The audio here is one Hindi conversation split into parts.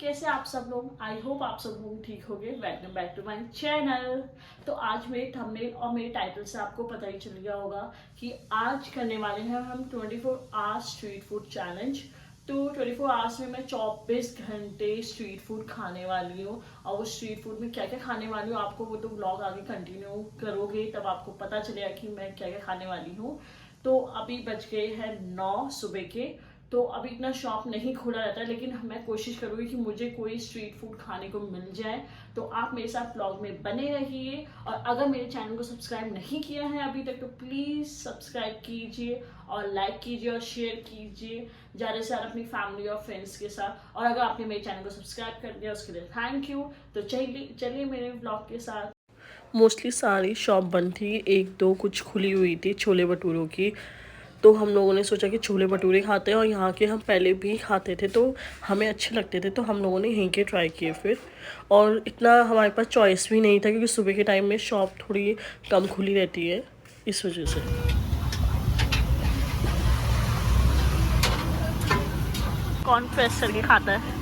कैसे आप सब लोग। आई होप आप सब लोग ठीक होंगे। Welcome back to my channel. तो आज मेरे थंबनेल और मेरे टाइटल से आपको पता ही चल गया होगा कि आज करने वाले हैं हम 24 आवर्स स्ट्रीट फूड चैलेंज। तो 24 आवर्स में मैं 24 घंटे स्ट्रीट फूड खाने वाली हूँ, और वो स्ट्रीट फूड में क्या क्या खाने वाली हूँ आपको वो तो ब्लॉग आगे कंटिन्यू करोगे तब आपको पता चलेगा कि मैं क्या क्या खाने वाली हूँ। तो अभी बज गए हैं 9 सुबह के। तो अभी इतना शॉप नहीं खुला रहता है, लेकिन मैं कोशिश करूँगी कि मुझे कोई स्ट्रीट फूड खाने को मिल जाए। तो आप मेरे साथ ब्लॉग में बने रहिए, और अगर मेरे चैनल को सब्सक्राइब नहीं किया है अभी तक तो प्लीज़ सब्सक्राइब कीजिए और लाइक कीजिए और शेयर कीजिए ज़्यादा से ज़्यादा अपनी फैमिली और फ्रेंड्स के साथ। और अगर आपने मेरे चैनल को सब्सक्राइब कर दिया उसके लिए थैंक यू। तो चलिए मेरे ब्लॉग के साथ। मोस्टली सारी शॉप बंद थी, एक दो कुछ खुली हुई थी छोले भटूरों की। तो हम लोगों ने सोचा कि छोले भटूरे खाते हैं, और यहाँ के हम पहले भी खाते थे तो हमें अच्छे लगते थे, तो हम लोगों ने यहीं के ट्राई किए फिर। और इतना हमारे पास चॉइस भी नहीं था क्योंकि सुबह के टाइम में शॉप थोड़ी कम खुली रहती है, इस वजह से। कौन प्रेस करके खाता है?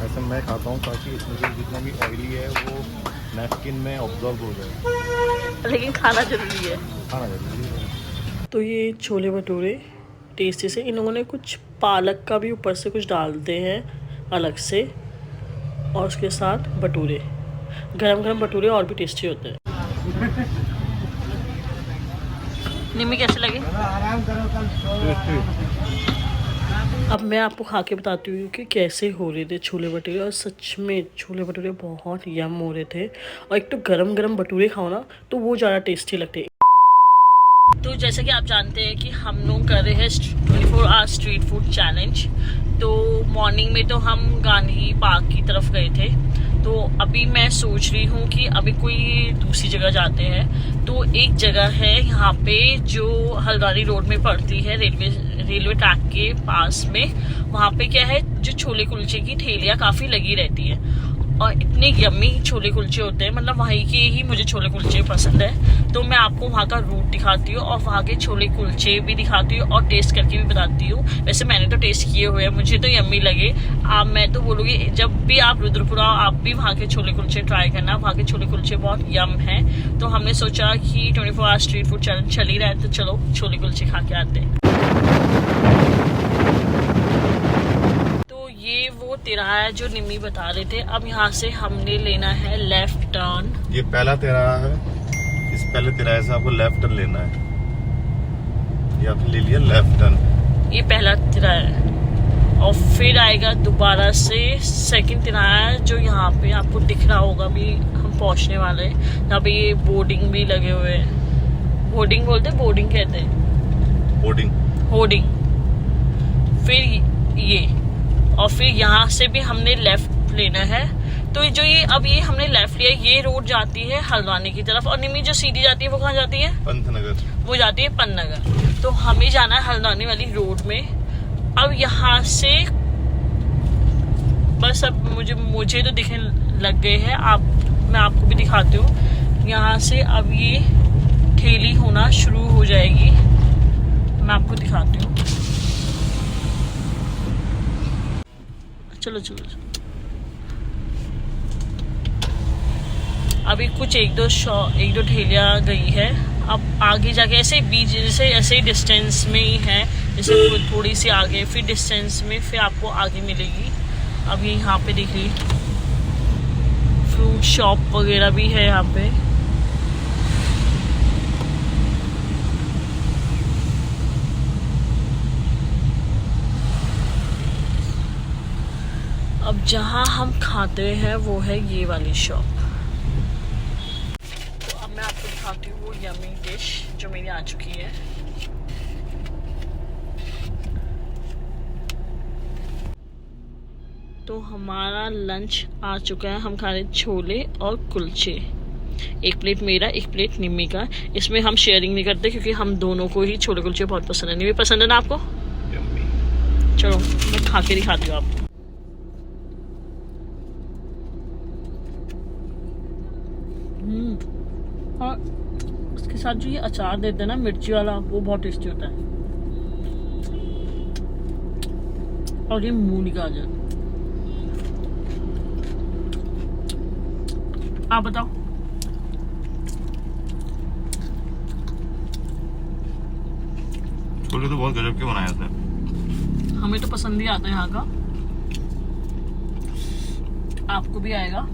ऐसे मैं खाता हूँ ताकि इसमें से जितना भी ऑयली है वो नैपकिन में ऑब्जॉर्व हो जाए, लेकिन खाना जरूरी है। खाना जरूरी है। तो ये छोले भटूरे टेस्टी से, इन लोगों ने कुछ पालक का भी ऊपर से कुछ डालते हैं अलग से, और उसके साथ भटूरे, गरम गरम भटूरे और भी टेस्टी होते हैं। निम्मी कैसे लगे? अब मैं आपको खा के बताती हूँ कि कैसे हो रहे थे छोले भटूरे, और सच में छोले भटूरे बहुत यम हो रहे थे। और एक तो गरम गरम भटूरे खाओ ना तो वो ज़्यादा टेस्टी लगते हैं। तो जैसे कि आप जानते हैं कि हम लोग कर रहे हैं 24 आवर्स स्ट्रीट फूड चैलेंज। तो मॉर्निंग में तो हम गांधी पार्क की तरफ गए थे, तो अभी मैं सोच रही हूँ कि अभी कोई दूसरी जगह जाते हैं। तो एक जगह है यहाँ पे जो हल्द्वानी रोड में पड़ती है, रेलवे ट्रैक के पास में। वहाँ पे क्या है, जो छोले कुलचे की ठेलियाँ काफ़ी लगी रहती है, और इतने यम्मी छोले कुलचे होते हैं, मतलब वहीं के ही मुझे छोले कुलचे पसंद है। तो मैं आपको वहाँ का रूट दिखाती हूँ और वहाँ के छोले कुलचे भी दिखाती हूँ और टेस्ट करके भी बताती हूँ। वैसे मैंने तो टेस्ट किए हुए हैं, मुझे तो यम्मी लगे। मैं तो बोलूँगी जब भी आप रुद्रपुर आओ आप भी वहाँ के छोले कुलचे ट्राई करना, वहाँ के छोले कुलचे बहुत यम हैं। तो हमने सोचा कि 24 आवर्स स्ट्रीट फूड चैलेंज चल ही रहा है तो चलो छोले कुलचे खा के आते हैं। ये वो तिराहा है जो निम्मी बता रहे थे। अब यहाँ से हमने लेना है लेफ्ट टर्न। ये पहला तिराहा है, इस पहले तिराहे से आपको लेफ्ट टर्न लेना है। ये आपने ले लिया लेफ्ट टर्न, ये पहला तिराहा है। और फिर आएगा दोबारा से सेकंड तिराहा जो यहाँ पे आपको दिख रहा होगा, भी हम पहुँचने वाले हैं। यहाँ पे ये बोर्डिंग भी लगे हुए हैं। बोर्डिंग बोलते हैं, बोर्डिंग कहते हैं, होर्डिंग। फिर ये, और फिर यहाँ से भी हमने लेफ्ट लेना है। तो जो ये अब ये हमने लेफ्ट लिया, ये रोड जाती है हल्द्वानी की तरफ, और निम्मी जो सीधी जाती है वो कहाँ जाती है? पंतनगर। वो जाती है पंतनगर। तो हमें जाना है हल्द्वानी वाली रोड में। अब यहाँ से बस अब मुझे तो दिखने लग गए हैं, मैं आपको भी दिखाती हूँ। यहाँ से अब ये ठेली होना शुरू हो जाएगी, मैं आपको दिखाती हूँ। चलो अभी कुछ एक दो ठेलियाँ गई है। अब आगे जाके ऐसे बीच जैसे ऐसे डिस्टेंस में ही है, जैसे थोड़ी सी आगे फिर डिस्टेंस में फिर आपको आगे मिलेगी। अभी यहाँ पे देखिए फ्रूट शॉप वगैरह भी है यहाँ पे। अब जहाँ हम खाते हैं वो है ये वाली शॉप। तो अब मैं आपको दिखाती हूँ वो यम्मी डिश जो मेरी आ चुकी है। तो हमारा लंच आ चुका है। हम खा रहे छोले और कुलचे, एक प्लेट मेरा एक प्लेट निम्मी का। इसमें हम शेयरिंग नहीं करते क्योंकि हम दोनों को ही छोले कुलचे बहुत पसंद है। निम्मी पसंद है ना आपको? चलो मैं खा के दिखाती हूँ आपको। और उसके साथ जो ये अचार देते हैं ना मिर्ची वाला, वो बहुत टेस्टी होता है। और ये मूली गाजर। आप बताओ। छोले तो बहुत गजब के बनाए थे। हमें तो पसंद ही आता है यहाँ का, आपको भी आएगा।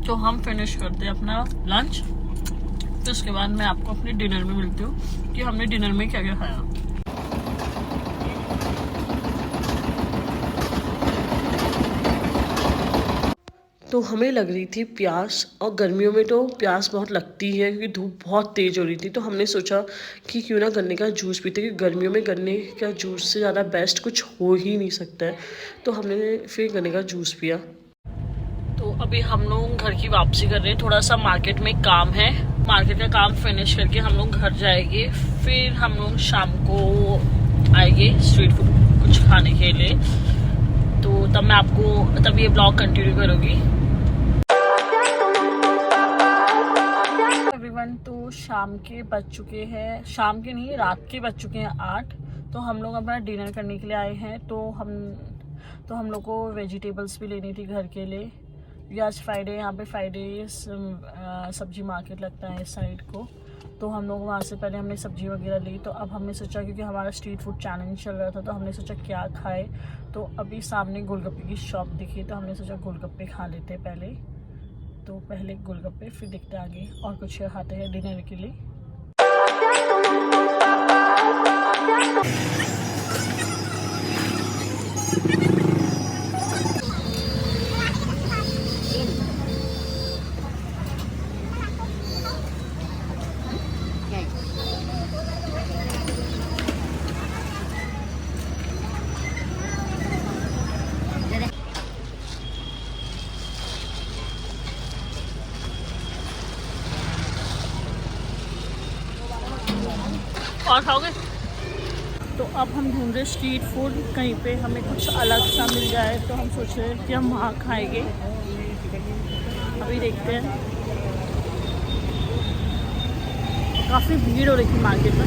तो हम फिनिश करते हैं अपना लंच, फिर उसके बाद मैं आपको अपने डिनर में मिलती हूँ कि हमने डिनर में क्या क्या खाया। तो हमें लग रही थी प्यास, और गर्मियों में तो प्यास बहुत लगती है क्योंकि धूप बहुत तेज़ हो रही थी। तो हमने सोचा कि क्यों ना गन्ने का जूस पीते, क्योंकि गर्मियों में गन्ने का जूस से ज़्यादा बेस्ट कुछ हो ही नहीं सकता है। तो हमने फिर गन्ने का जूस पिया। तो अभी हम लोग घर की वापसी कर रहे हैं, थोड़ा सा मार्केट में काम है, मार्केट का काम फिनिश करके हम लोग घर जाएंगे। फिर हम लोग शाम को आएंगे स्ट्रीट फूड कुछ खाने के लिए। तो तब मैं आपको तब ये ब्लॉग कंटिन्यू करूँगी। एवरीवन, तो शाम के बज चुके हैं, शाम के नहीं रात के बज चुके हैं 8। तो हम लोग अपना डिनर करने के लिए आए हैं। तो हम लोग को वेजिटेबल्स भी लेनी थी घर के लिए। ये आज फ्राइडे, यहाँ पे फ्राइडे सब्जी मार्केट लगता है इस साइड को। तो हम लोग वहाँ से पहले हमने सब्जी वगैरह ली। तो अब हमने सोचा, क्योंकि हमारा स्ट्रीट फूड चैलेंज चल रहा था, तो हमने सोचा क्या खाए। तो अभी सामने गोलगप्पे की शॉप दिखी, तो हमने सोचा गोलगप्पे खा लेते हैं पहले। तो पहले गोलगप्पे, फिर देखते आगे और कुछ खाते हैं डिनर के लिए। और खाओगे? तो अब हम ढूंढ रहे स्ट्रीट फूड, कहीं पे हमें कुछ अलग सा मिल जाए। तो हम सोच रहे हैं कि हम वहाँ खाएंगे। अभी देखते हैं। काफ़ी भीड़ हो रही थी मार्केट में,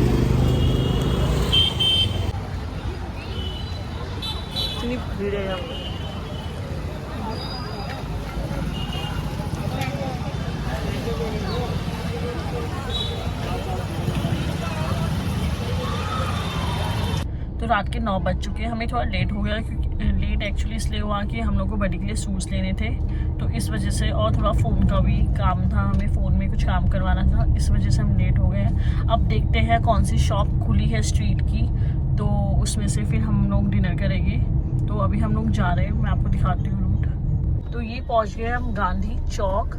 इतनी भीड़ है यहाँ पर। तो रात के 9 बज चुके हैं। हमें थोड़ा लेट हो गया, क्योंकि लेट एक्चुअली इसलिए हुआ कि हम लोग को बड़ी के लिए शूज़ लेने थे, तो इस वजह से, और थोड़ा फ़ोन का भी काम था, हमें फ़ोन में कुछ काम करवाना था, इस वजह से हम लेट हो गए हैं। अब देखते हैं कौन सी शॉप खुली है स्ट्रीट की, तो उसमें से फिर हम लोग डिनर करेंगे। तो अभी हम लोग जा रहे हैं, मैं आपको दिखाती हूँ रूट। तो ये पहुँच गए हम गांधी चौक।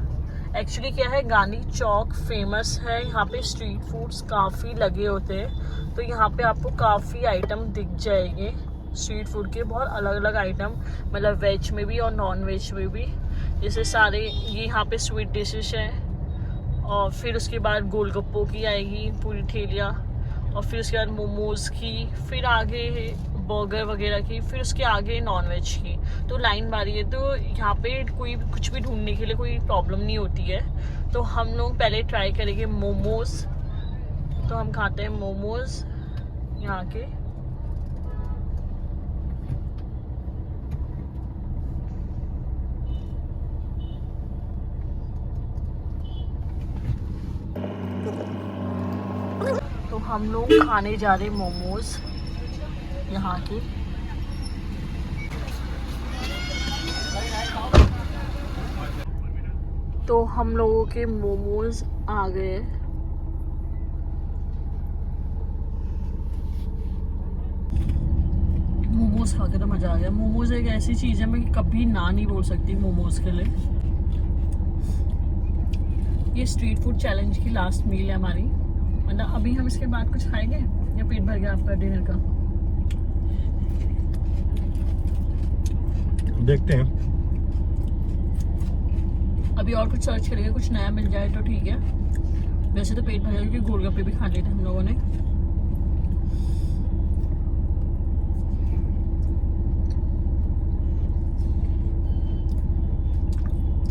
एक्चुअली क्या है, गांधी चौक फेमस है, यहाँ पे स्ट्रीट फूड्स काफ़ी लगे होते हैं। तो यहाँ पे आपको काफ़ी आइटम दिख जाएंगे स्ट्रीट फूड के, बहुत अलग अलग आइटम, मतलब वेज में भी और नॉन वेज में भी। जैसे सारे ये यहाँ पे स्वीट डिशेस हैं, और फिर उसके बाद गोलगप्पों की आएगी पूरी ठेलियाँ, और फिर उसके बाद मोमोज़ की, फिर आगे बर्गर वगैरह की, फिर उसके आगे नॉन वेज की। तो लाइन मारी है, तो यहाँ पे कोई कुछ भी ढूंढने के लिए कोई प्रॉब्लम नहीं होती है। तो हम लोग पहले ट्राई करेंगे मोमोज़। तो हम खाते हैं मोमोज़ यहाँ के। तो हम लोग खाने जा रहे मोमोज़ यहाँ के। तो हम लोगों के मोमोज़ आ गए। मोमोज़ खा के तो मज़ा आ गया। मोमोज़ एक ऐसी चीज़ है, मैं कभी ना नहीं बोल सकती मोमोज़ के लिए। ये स्ट्रीट फूड चैलेंज की लास्ट मील है हमारी, मतलब अभी हम इसके बाद कुछ खाएंगे या पेट भर गया आपका डिनर का? देखते हैं। अभी और कुछ सर्च करेंगे, कुछ नया मिल जाए तो ठीक है। वैसे तो पेट भर गया, क्योंकि गोलगप्पे भी खा लिए थे हम लोगों ने।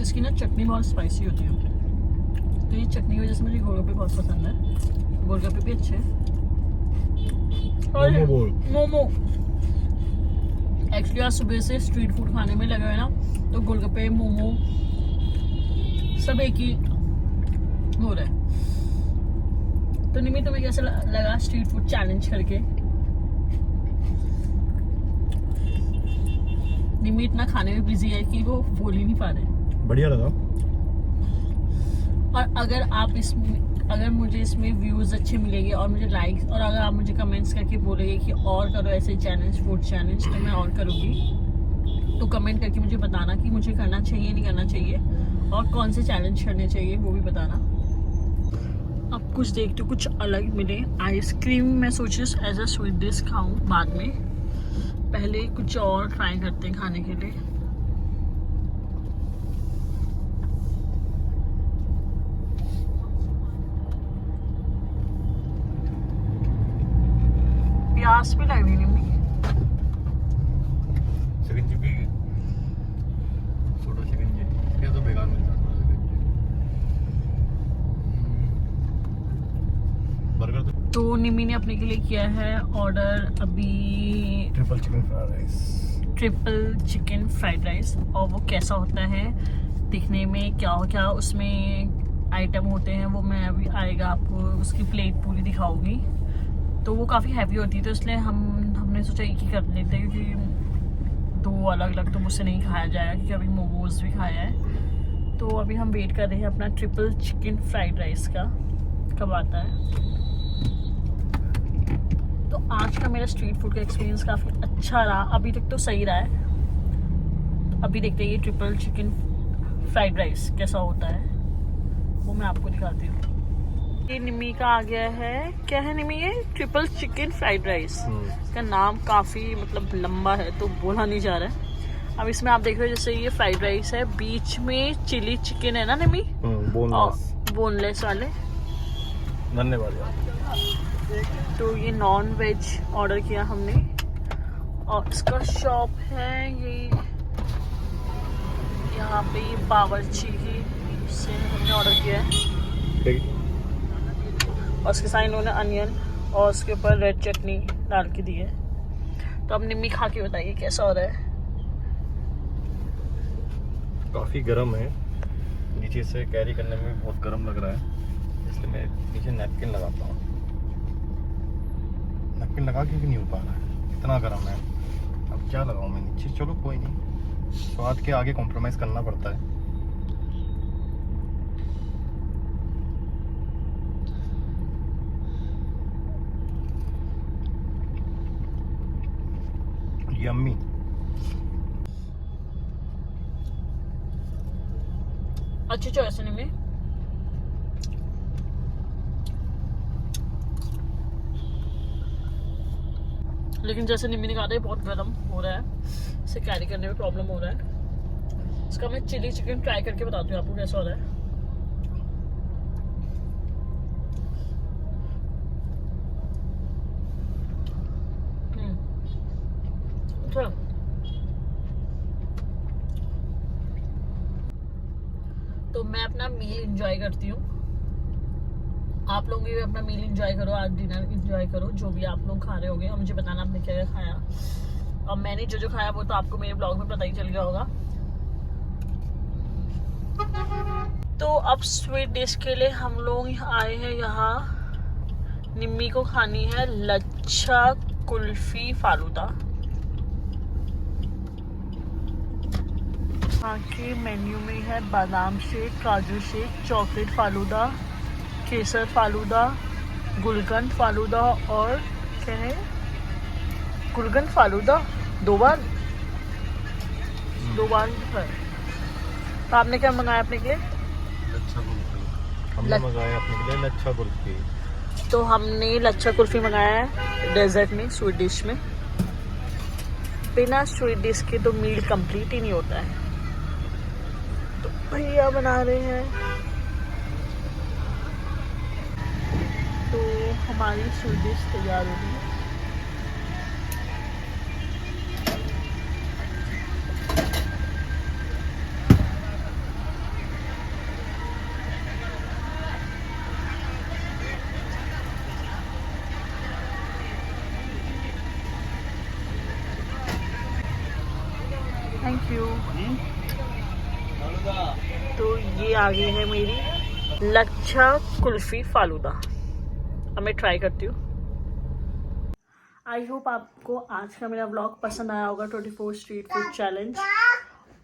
इसकी ना चटनी बहुत स्पाइसी होती है, तो ये चटनी की वजह से मुझे गोलगप्पे बहुत पसंद है। गोलगप्पे भी अच्छे हैं। और मोमो बोल। मोमो एक्चुअली आज सुबह से स्ट्रीट फूड खाने में लगे हुए ना, तो गोलगप्पे मोमो सब एक ही हो रहा है। तो निमी तुम्हें कैसा लगा स्ट्रीट फूड चैलेंज करके? निमी इतना खाने में बिजी है कि वो बोल ही नहीं पा रहे। बढ़िया लगा। और अगर मुझे इसमें व्यूज अच्छे मिलेंगे और मुझे लाइक्स, और अगर आप मुझे कमेंट्स करके बोलेंगे कि और करो ऐसे चैलेंज, फूड चैलेंज, तो मैं और करूँगी। तो कमेंट करके मुझे बताना कि मुझे करना चाहिए नहीं करना चाहिए, और कौन से चैलेंज करने चाहिए वो भी बताना। अब कुछ देखते कुछ अलग मिले। आइसक्रीम मैं सोची एज अ स्वीट डिश खाऊं बाद में, पहले कुछ और ट्राई करते हैं खाने के लिए। प्यास भी लग रही है। चिकन चिप्पी छोटा चिकन ये तो बेकार मिलता है। बर्गर तो निमी ने अपने के लिए किया है ऑर्डर अभी triple chicken fried rice. Triple chicken fried rice. और वो कैसा होता है दिखने में, क्या उसमें आइटम होते हैं, वो मैं अभी आएगा आपको उसकी प्लेट पूरी दिखाऊंगी। तो वो काफ़ी हैवी होती है, तो इसलिए हमने सोचा एक ही कर लेते हैं, क्योंकि दो अलग अलग तो मुझसे नहीं खाया जाएगा, क्योंकि अभी मोमोज भी खाया है। तो अभी हम वेट कर रहे हैं अपना ट्रिपल चिकन फ्राइड राइस का कब आता है। तो आज का मेरा स्ट्रीट फूड का एक्सपीरियंस काफ़ी अच्छा रहा, अभी तक तो सही रहा है। तो अभी देखते हैं ये ट्रिपल चिकन फ्राइड राइस कैसा होता है, वो मैं आपको दिखाती हूँ। ये निमी का आ गया है, क्या है निमी ये? Triple chicken fried rice. इसका नाम काफ़ी मतलब लंबा है तो बोला नहीं जा रहा है। अब इसमें आप देख रहे हो जैसे ये फ्राइड राइस है, बीच में चिली चिकन है ना निमी, बोनलेस वाले। धन्यवाद। तो ये नॉन वेज ऑर्डर किया हमने, और इसका शॉप है ये यहाँ पे, ये बावर्ची से हमने ऑर्डर किया है। और उसके साथ इन्होंने अनियन और उसके ऊपर रेड चटनी डाल के दी है। तो अब निम्मी खा के बताइए कैसा हो रहा है। काफ़ी गर्म है, नीचे से कैरी करने में बहुत गर्म लग रहा है, इसलिए मैं नीचे नैपकिन लगाता हूँ। नैपकिन लगा के भी नहीं हो पा रहा है, इतना गर्म है। अब क्या लगाऊँ मैं नीचे? चलो कोई नहीं, स्वाद के आगे कॉम्प्रोमाइज़ करना पड़ता है। यम्मी। अच्छी चॉइस है निम्मी। लेकिन जैसे निम्मी ने कहा था बहुत गर्म हो रहा है, इसे कैरी करने में प्रॉब्लम हो रहा है। इसका मैं चिली चिकन ट्राई करके बताती हूँ आपको कैसा हो रहा है। अच्छा, तो मैं अपना मील एंजॉय करती हूँ, आप लोग भी अपना मील एंजॉय करो, आज डिनर एंजॉय करो, जो भी आप लोग खा रहे होगे। और मुझे बताना आपने क्या क्या खाया, और मैंने जो जो खाया वो तो आपको मेरे ब्लॉग में पता ही चल गया होगा। तो अब स्वीट डिश के लिए हम लोग आए हैं यहाँ, निम्मी को खानी है लच्छा कुल्फी फालूदा। यहाँ के मेन्यू में है बादाम शेक, काजू शेक, चॉकलेट फालूदा, केसर फालूदा, गुलकंद फालूदा, और क्या है गुलकंद फालूदा दो बार है। तो आपने क्या मंगाया अपने के लिए? लच्छा कुल्फी। हमने मंगाया अपने के लिए लच्छा कुल्फी। तो हमने लच्छा कुल्फी मंगाया है डेजर्ट में, स्वीट डिश में। बिना स्वीट डिश के तो मील कंप्लीट ही नहीं होता है। तो भैया बना रहे हैं, तो हमारी स्वीट डिश तैयार हो गई है। Thank you. तो ये आ गई है मेरी लच्छा कुल्फी फालूदा। अब मैं ट्राई करती हूँ। आई होप आपको आज का मेरा व्लॉग पसंद आया होगा, 24 स्ट्रीट फूड चैलेंज।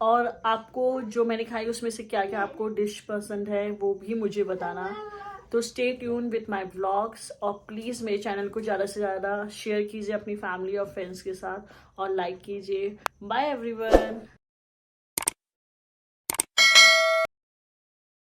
और आपको जो मैंने खाई उसमें से क्या क्या आपको डिश पसंद है वो भी मुझे बताना। तो stay tune with my vlogs, और प्लीज़ मेरे चैनल को ज़्यादा से ज़्यादा शेयर कीजिए अपनी फैमिली और फ्रेंड्स के साथ, और लाइक कीजिए। Bye everyone.